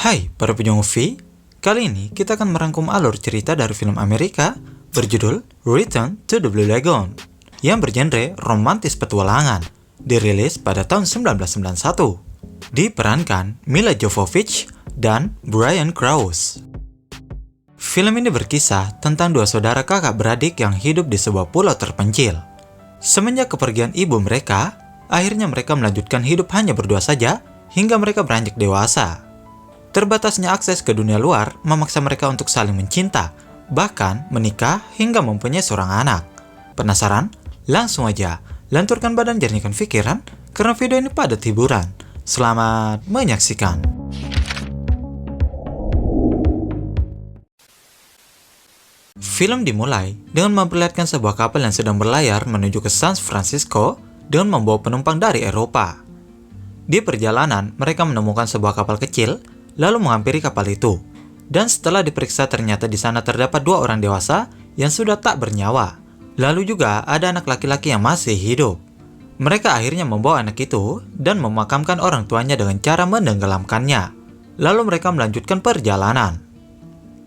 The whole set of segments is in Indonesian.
Hai para pejuang movie, kali ini kita akan merangkum alur cerita dari film Amerika berjudul Return to the Blue Lagoon yang bergenre romantis petualangan, dirilis pada tahun 1991. Diperankan Mila Jovovich dan Brian Krause. Film ini berkisah tentang dua saudara kakak beradik yang hidup di sebuah pulau terpencil. Semenjak kepergian ibu mereka, akhirnya mereka melanjutkan hidup hanya berdua saja hingga mereka beranjak dewasa. Terbatasnya akses ke dunia luar memaksa mereka untuk saling mencinta, bahkan menikah hingga mempunyai seorang anak. Penasaran? Langsung aja, lanturkan badan, jernihkan pikiran, karena video ini padat hiburan. Selamat menyaksikan. Film dimulai dengan memperlihatkan sebuah kapal yang sedang berlayar menuju ke San Francisco dengan membawa penumpang dari Eropa. Di perjalanan, mereka menemukan sebuah kapal kecil, lalu menghampiri kapal itu. Dan setelah diperiksa ternyata di sana terdapat dua orang dewasa yang sudah tak bernyawa. Lalu juga ada anak laki-laki yang masih hidup. Mereka akhirnya membawa anak itu dan memakamkan orang tuanya dengan cara menenggelamkannya. Lalu mereka melanjutkan perjalanan.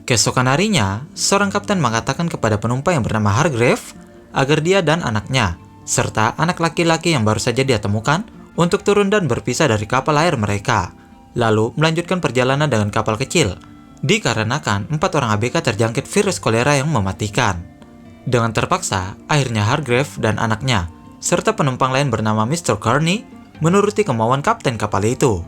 Keesokan harinya, seorang kapten mengatakan kepada penumpang yang bernama Hargrave agar dia dan anaknya, serta anak laki-laki yang baru saja dia temukan, untuk turun dan berpisah dari kapal air mereka. Lalu melanjutkan perjalanan dengan kapal kecil, dikarenakan 4 orang ABK terjangkit virus kolera yang mematikan. Dengan terpaksa, akhirnya Hargrave dan anaknya, serta penumpang lain bernama Mr. Carney, menuruti kemauan kapten kapal itu.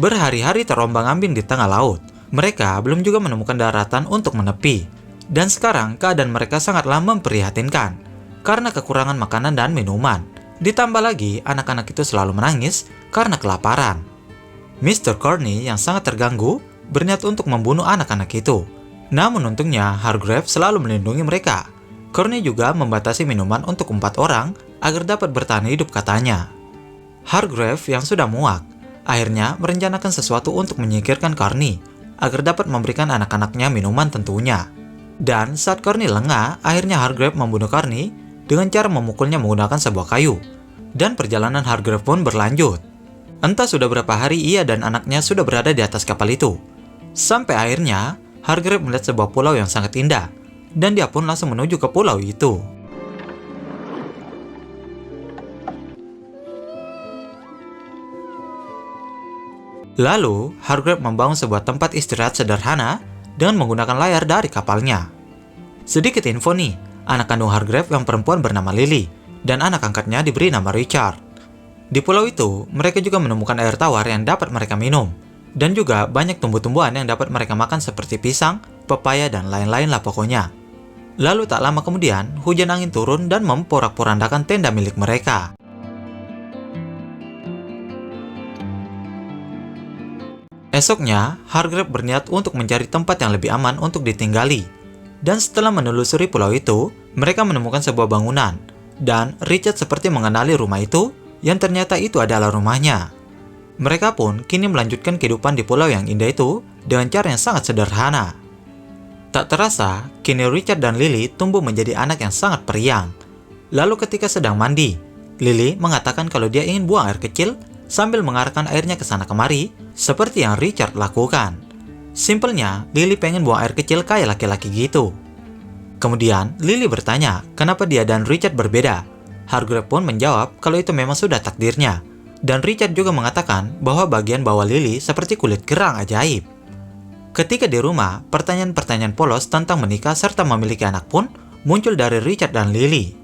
Berhari-hari terombang-ambing di tengah laut, mereka belum juga menemukan daratan untuk menepi. Dan sekarang keadaan mereka sangatlah memprihatinkan, karena kekurangan makanan dan minuman. Ditambah lagi, anak-anak itu selalu menangis karena kelaparan. Mr. Carney yang sangat terganggu berniat untuk membunuh anak-anak itu. Namun untungnya Hargrave selalu melindungi mereka. Carney juga membatasi minuman untuk 4 orang agar dapat bertahan hidup katanya. Hargrave yang sudah muak akhirnya merencanakan sesuatu untuk menyingkirkan Carney agar dapat memberikan anak-anaknya minuman tentunya. Dan saat Carney lengah, akhirnya Hargrave membunuh Carney dengan cara memukulnya menggunakan sebuah kayu. Dan perjalanan Hargrave pun berlanjut. Entah sudah berapa hari ia dan anaknya sudah berada di atas kapal itu. Sampai akhirnya, Hargrave melihat sebuah pulau yang sangat indah, dan dia pun langsung menuju ke pulau itu. Lalu, Hargrave membangun sebuah tempat istirahat sederhana dengan menggunakan layar dari kapalnya. Sedikit info nih, anak kandung Hargrave yang perempuan bernama Lily, dan anak angkatnya diberi nama Richard. Di pulau itu, mereka juga menemukan air tawar yang dapat mereka minum. Dan juga banyak tumbuh-tumbuhan yang dapat mereka makan seperti pisang, pepaya, dan lain-lain lah pokoknya. Lalu tak lama kemudian, hujan angin turun dan memporak-porandakan tenda milik mereka. Esoknya, Hargrave berniat untuk mencari tempat yang lebih aman untuk ditinggali. Dan setelah menelusuri pulau itu, mereka menemukan sebuah bangunan. Dan Richard seperti mengenali rumah itu, yang ternyata itu adalah rumahnya. Mereka pun kini melanjutkan kehidupan di pulau yang indah itu dengan cara yang sangat sederhana. Tak terasa, kini Richard dan Lily tumbuh menjadi anak yang sangat periang. Lalu ketika sedang mandi, Lily mengatakan kalau dia ingin buang air kecil sambil mengarahkan airnya ke sana kemari, seperti yang Richard lakukan. Simpelnya, Lily pengen buang air kecil kayak laki-laki gitu. Kemudian, Lily bertanya kenapa dia dan Richard berbeda. Hargrave pun menjawab kalau itu memang sudah takdirnya. Dan Richard juga mengatakan bahwa bagian bawah Lily seperti kulit kerang ajaib. Ketika di rumah, pertanyaan-pertanyaan polos tentang menikah serta memiliki anak pun muncul dari Richard dan Lily.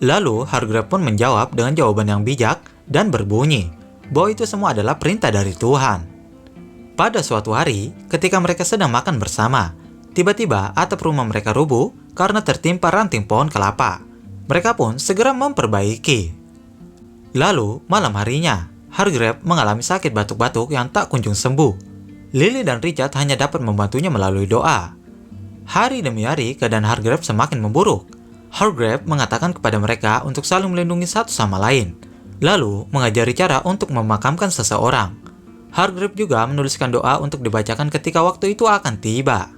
Lalu Hargrave pun menjawab dengan jawaban yang bijak dan berbunyi bahwa itu semua adalah perintah dari Tuhan. Pada suatu hari, ketika mereka sedang makan bersama, tiba-tiba atap rumah mereka rubuh karena tertimpa ranting pohon kelapa. Mereka pun segera memperbaiki. Lalu, malam harinya, Hargrave mengalami sakit batuk-batuk yang tak kunjung sembuh. Lily dan Richard hanya dapat membantunya melalui doa. Hari demi hari, keadaan Hargrave semakin memburuk. Hargrave mengatakan kepada mereka untuk saling melindungi satu sama lain. Lalu, mengajari cara untuk memakamkan seseorang. Hargrave juga menuliskan doa untuk dibacakan ketika waktu itu akan tiba.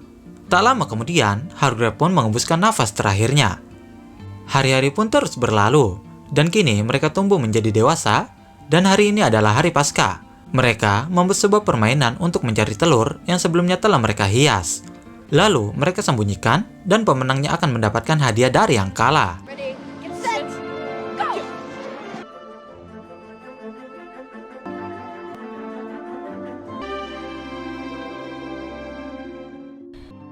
Tak lama kemudian, Hargrave pun mengembuskan nafas terakhirnya. Hari-hari pun terus berlalu, dan kini mereka tumbuh menjadi dewasa, dan hari ini adalah hari Paskah, Mereka membuat sebuah permainan untuk mencari telur yang sebelumnya telah mereka hias. Lalu mereka sembunyikan dan pemenangnya akan mendapatkan hadiah dari yang kalah. Ready, get set, go!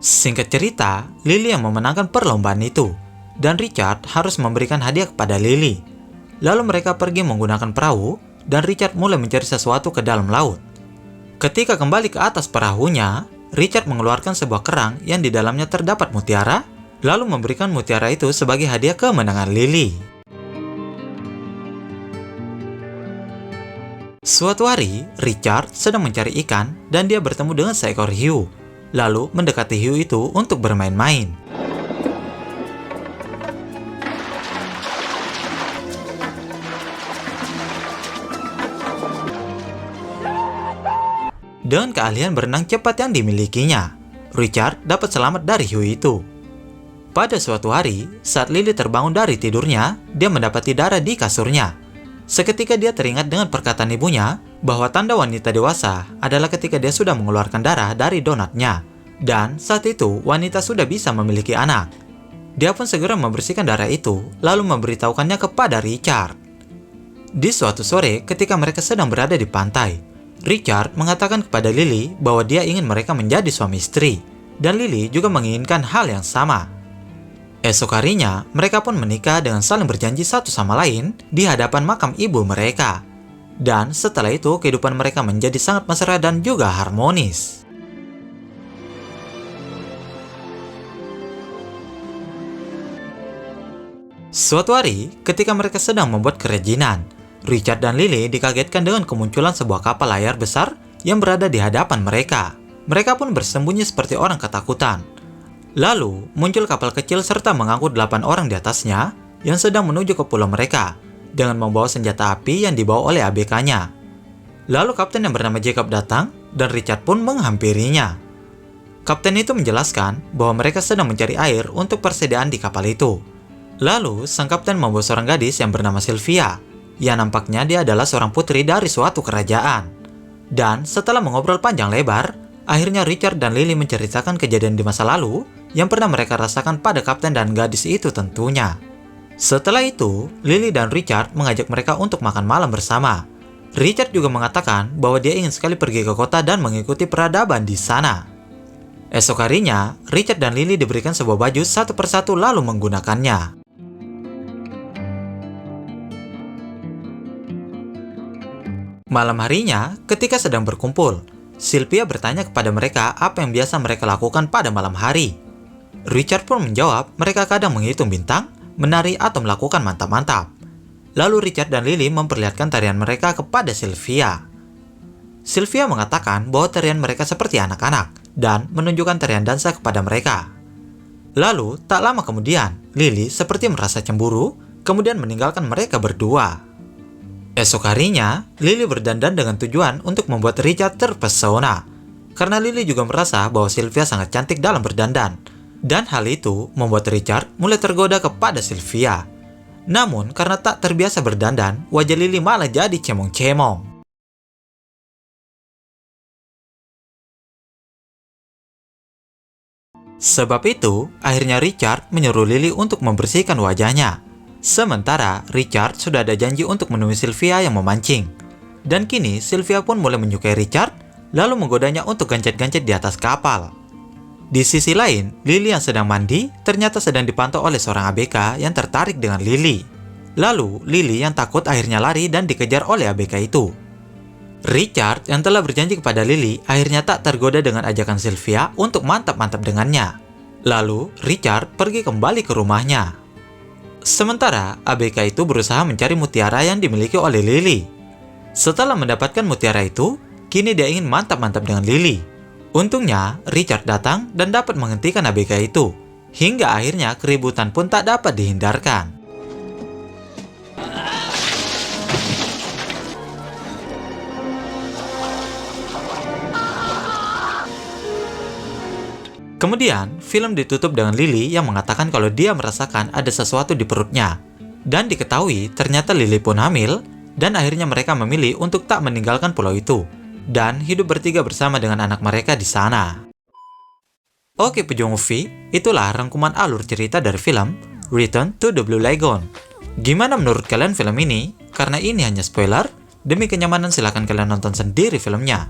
Singkat cerita, Lily yang memenangkan perlombaan itu, dan Richard harus memberikan hadiah kepada Lily. Lalu mereka pergi menggunakan perahu, dan Richard mulai mencari sesuatu ke dalam laut. Ketika kembali ke atas perahunya, Richard mengeluarkan sebuah kerang yang di dalamnya terdapat mutiara, lalu memberikan mutiara itu sebagai hadiah kemenangan Lily. Suatu hari, Richard sedang mencari ikan dan dia bertemu dengan seekor hiu, lalu mendekati hiu itu untuk bermain-main. Dengan keahlian berenang cepat yang dimilikinya, Richard dapat selamat dari hiu itu. Pada suatu hari, saat Lily terbangun dari tidurnya, dia mendapati darah di kasurnya. Seketika dia teringat dengan perkataan ibunya bahwa tanda wanita dewasa adalah ketika dia sudah mengeluarkan darah dari donatnya. Dan saat itu, wanita sudah bisa memiliki anak. Dia pun segera membersihkan darah itu, lalu memberitahukannya kepada Richard. Di suatu sore, ketika mereka sedang berada di pantai, Richard mengatakan kepada Lily bahwa dia ingin mereka menjadi suami istri, dan Lily juga menginginkan hal yang sama. Esok harinya, mereka pun menikah dengan saling berjanji satu sama lain di hadapan makam ibu mereka. Dan setelah itu, kehidupan mereka menjadi sangat mesra dan juga harmonis. Suatu hari, ketika mereka sedang membuat kerajinan, Richard dan Lily dikagetkan dengan kemunculan sebuah kapal layar besar yang berada di hadapan mereka. Mereka pun bersembunyi seperti orang ketakutan. Lalu, muncul kapal kecil serta mengangkut 8 orang di atasnya yang sedang menuju ke pulau mereka dengan membawa senjata api yang dibawa oleh ABK-nya. Lalu kapten yang bernama Jacob datang dan Richard pun menghampirinya. Kapten itu menjelaskan bahwa mereka sedang mencari air untuk persediaan di kapal itu. Lalu, sang kapten membawa seorang gadis yang bernama Sylvia. Ya, nampaknya dia adalah seorang putri dari suatu kerajaan. Dan setelah mengobrol panjang lebar, akhirnya Richard dan Lily menceritakan kejadian di masa lalu yang pernah mereka rasakan pada kapten dan gadis itu tentunya. Setelah itu, Lily dan Richard mengajak mereka untuk makan malam bersama. Richard juga mengatakan bahwa dia ingin sekali pergi ke kota dan mengikuti peradaban di sana. Esok harinya, Richard dan Lily diberikan sebuah baju satu persatu lalu menggunakannya. Malam harinya, ketika sedang berkumpul, Sylvia bertanya kepada mereka apa yang biasa mereka lakukan pada malam hari. Richard pun menjawab mereka kadang menghitung bintang, menari atau melakukan mantap-mantap. Lalu Richard dan Lily memperlihatkan tarian mereka kepada Sylvia. Sylvia mengatakan bahwa tarian mereka seperti anak-anak dan menunjukkan tarian dansa kepada mereka. Lalu, tak lama kemudian, Lily seperti merasa cemburu, kemudian meninggalkan mereka berdua. Esok harinya, Lily berdandan dengan tujuan untuk membuat Richard terpesona. Karena Lily juga merasa bahwa Sylvia sangat cantik dalam berdandan. Dan hal itu membuat Richard mulai tergoda kepada Sylvia. Namun, karena tak terbiasa berdandan, wajah Lily malah jadi cemong-cemong. Sebab itu, akhirnya Richard menyuruh Lily untuk membersihkan wajahnya. Sementara, Richard sudah ada janji untuk menemui Sylvia yang memancing. Dan kini, Sylvia pun mulai menyukai Richard, lalu menggodanya untuk gancet-gancet di atas kapal. Di sisi lain, Lily yang sedang mandi, ternyata sedang dipantau oleh seorang ABK yang tertarik dengan Lily. Lalu, Lily yang takut akhirnya lari dan dikejar oleh ABK itu. Richard yang telah berjanji kepada Lily akhirnya tak tergoda dengan ajakan Sylvia untuk mantap-mantap dengannya. Lalu, Richard pergi kembali ke rumahnya. Sementara, ABK itu berusaha mencari mutiara yang dimiliki oleh Lily. Setelah mendapatkan mutiara itu, kini dia ingin mantap-mantap dengan Lily. Untungnya, Richard datang dan dapat menghentikan ABK itu. Hingga akhirnya keributan pun tak dapat dihindarkan. Kemudian, film ditutup dengan Lily yang mengatakan kalau dia merasakan ada sesuatu di perutnya. Dan diketahui ternyata Lily pun hamil, Dan akhirnya mereka memilih untuk tak meninggalkan pulau itu, dan hidup bertiga bersama dengan anak mereka di sana. Oke pejuang movie, itulah rangkuman alur cerita dari film Return to the Blue Lagoon. Gimana menurut kalian film ini? Karena ini hanya spoiler, demi kenyamanan silahkan kalian nonton sendiri filmnya.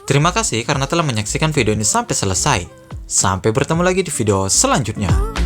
Terima kasih karena telah menyaksikan video ini sampai selesai. Sampai bertemu lagi di video selanjutnya.